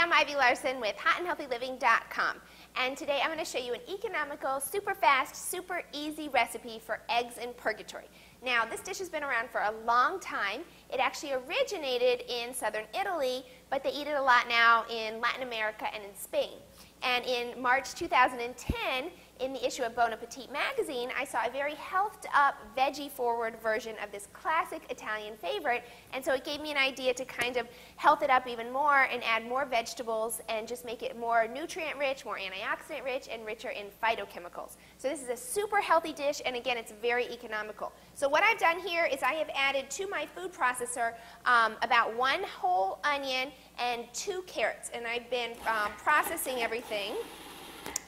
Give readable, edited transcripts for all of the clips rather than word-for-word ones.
I'm Ivy Larson with hotandhealthyliving.com, and today I'm going to show you an economical, super fast, super easy recipe for eggs in purgatory. Now, this dish has been around for a long time. It actually originated in southern Italy, but they eat it a lot now in Latin America and in Spain. And in March 2010, in the issue of Bon Appetit magazine, I saw a very healthed-up, veggie-forward version of this classic Italian favorite, and so it gave me an idea to kind of health it up even more and add more vegetables and just make it more nutrient-rich, more antioxidant-rich, and richer in phytochemicals. So this is a super healthy dish, and again, it's very economical. So what I've done here is I have added to my food processor about 1 whole onion and 2 carrots, and I've been processing everything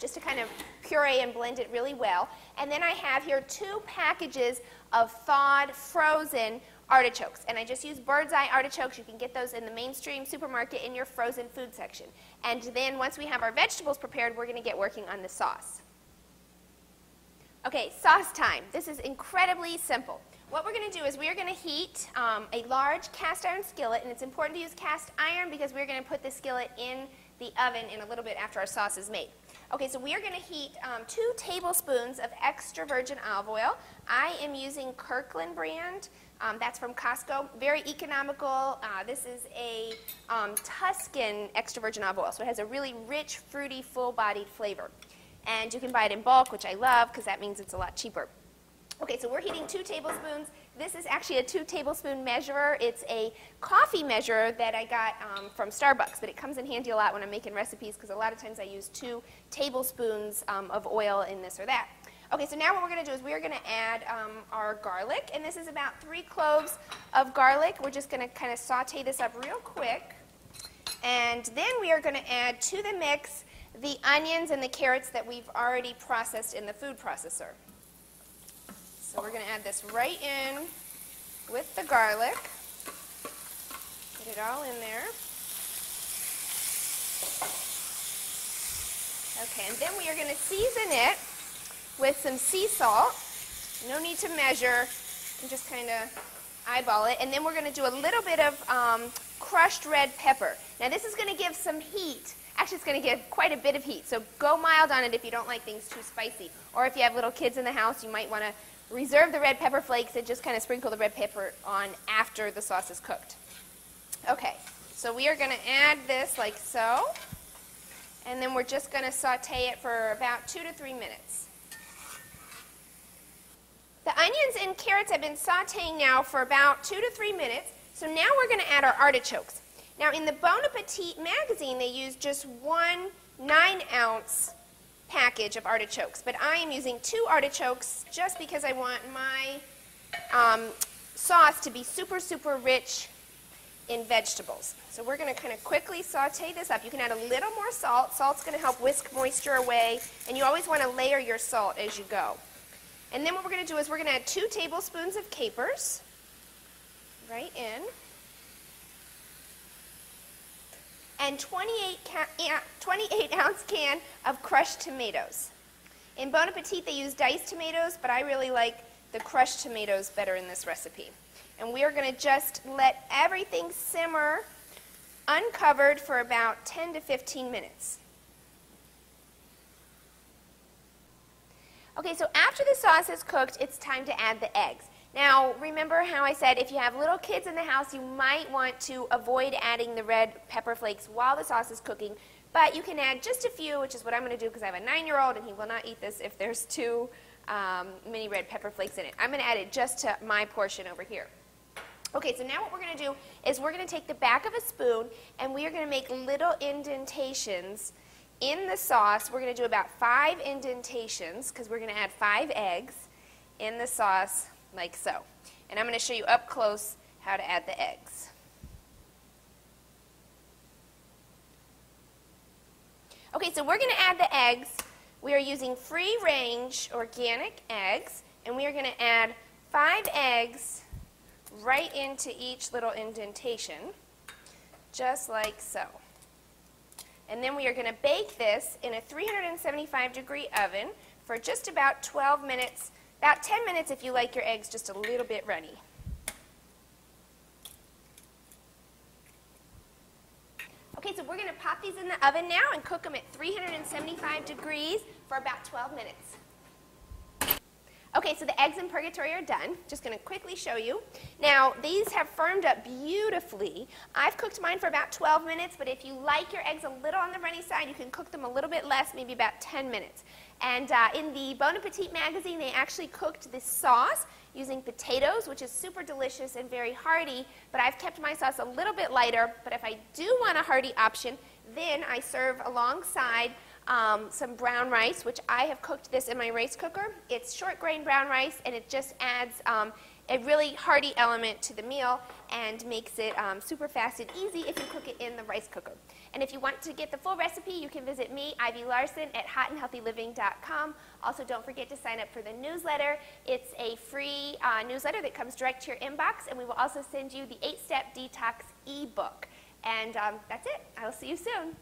just to kind of puree and blend it really well. And then I have here 2 packages of thawed, frozen artichokes. And I just use bird's eye artichokes. You can get those in the mainstream supermarket in your frozen food section. And then once we have our vegetables prepared, we're going to get working on the sauce. Okay, sauce time. This is incredibly simple. What we're going to do is we are going to heat a large cast iron skillet, and it's important to use cast iron because we're going to put the skillet in the oven in a little bit after our sauce is made. Okay, so we are going to heat 2 tablespoons of extra virgin olive oil. I am using Kirkland brand. That's from Costco. Very economical. This is a Tuscan extra virgin olive oil, so it has a really rich, fruity, full-bodied flavor. And you can buy it in bulk, which I love because that means it's a lot cheaper. Okay, so we're heating 2 tablespoons. This is actually a 2-tablespoon measurer. It's a coffee measurer that I got from Starbucks, but it comes in handy a lot when I'm making recipes because a lot of times I use 2 tablespoons of oil in this or that. Okay, so now what we're going to do is we're going to add our garlic, and this is about 3 cloves of garlic. We're just going to kind of saute this up real quick, and then we are going to add to the mix the onions and the carrots that we've already processed in the food processor. So we're going to add this right in with the garlic. Get it all in there. Okay, and then we are going to season it with some sea salt. No need to measure. You can just kind of eyeball it. And then we're going to do a little bit of crushed red pepper. Now this is going to give some heat. Actually, it's going to give quite a bit of heat. So go mild on it if you don't like things too spicy. Or if you have little kids in the house, you might want to reserve the red pepper flakes and just kind of sprinkle the red pepper on after the sauce is cooked. Okay, so we are going to add this like so, and then we're just going to saute it for about 2 to 3 minutes. The onions and carrots have been sauteing now for about 2 to 3 minutes, so now we're going to add our artichokes. Now in the Bon Appetit magazine, they use just 1 9-ounce package of artichokes, but I am using 2 artichokes just because I want my sauce to be super, super rich in vegetables. So we're going to kind of quickly saute this up. You can add a little more salt. Salt's going to help whisk moisture away, and you always want to layer your salt as you go. And then what we're going to do is we're going to add 2 tablespoons of capers right in, and 28-ounce can of crushed tomatoes. In Bon Appetit, they use diced tomatoes, but I really like the crushed tomatoes better in this recipe. And we are going to just let everything simmer uncovered for about 10 to 15 minutes. Okay, so after the sauce is cooked, it's time to add the eggs. Now, remember how I said if you have little kids in the house, you might want to avoid adding the red pepper flakes while the sauce is cooking, but you can add just a few, which is what I'm going to do because I have a 9-year-old and he will not eat this if there's 2 mini red pepper flakes in it. I'm going to add it just to my portion over here. Okay, so now what we're going to do is we're going to take the back of a spoon and we are going to make little indentations in the sauce. We're going to do about 5 indentations because we're going to add 5 eggs in the sauce like so. And I'm going to show you up close how to add the eggs. Okay, so we're going to add the eggs. We are using free-range organic eggs, and we are going to add 5 eggs right into each little indentation, just like so. And then we are going to bake this in a 375-degree oven for just about 12 minutes. About 10 minutes if you like your eggs just a little bit runny. Okay, so we're going to pop these in the oven now and cook them at 375 degrees for about 12 minutes. Okay, so the eggs in Purgatory are done. Just going to quickly show you. Now, these have firmed up beautifully. I've cooked mine for about 12 minutes, but if you like your eggs a little on the runny side, you can cook them a little bit less, maybe about 10 minutes. And in the Bon Appetit magazine, they actually cooked this sauce using potatoes, which is super delicious and very hearty, but I've kept my sauce a little bit lighter. But if I do want a hearty option, then I serve alongside some brown rice, which I have cooked this in my rice cooker. It's short grain brown rice, and it just adds a really hearty element to the meal and makes it super fast and easy if you cook it in the rice cooker. And if you want to get the full recipe, you can visit me, Ivy Larson, at hotandhealthyliving.com. Also, don't forget to sign up for the newsletter. It's a free newsletter that comes direct to your inbox, and we will also send you the 8-step detox ebook. And that's it. I will see you soon.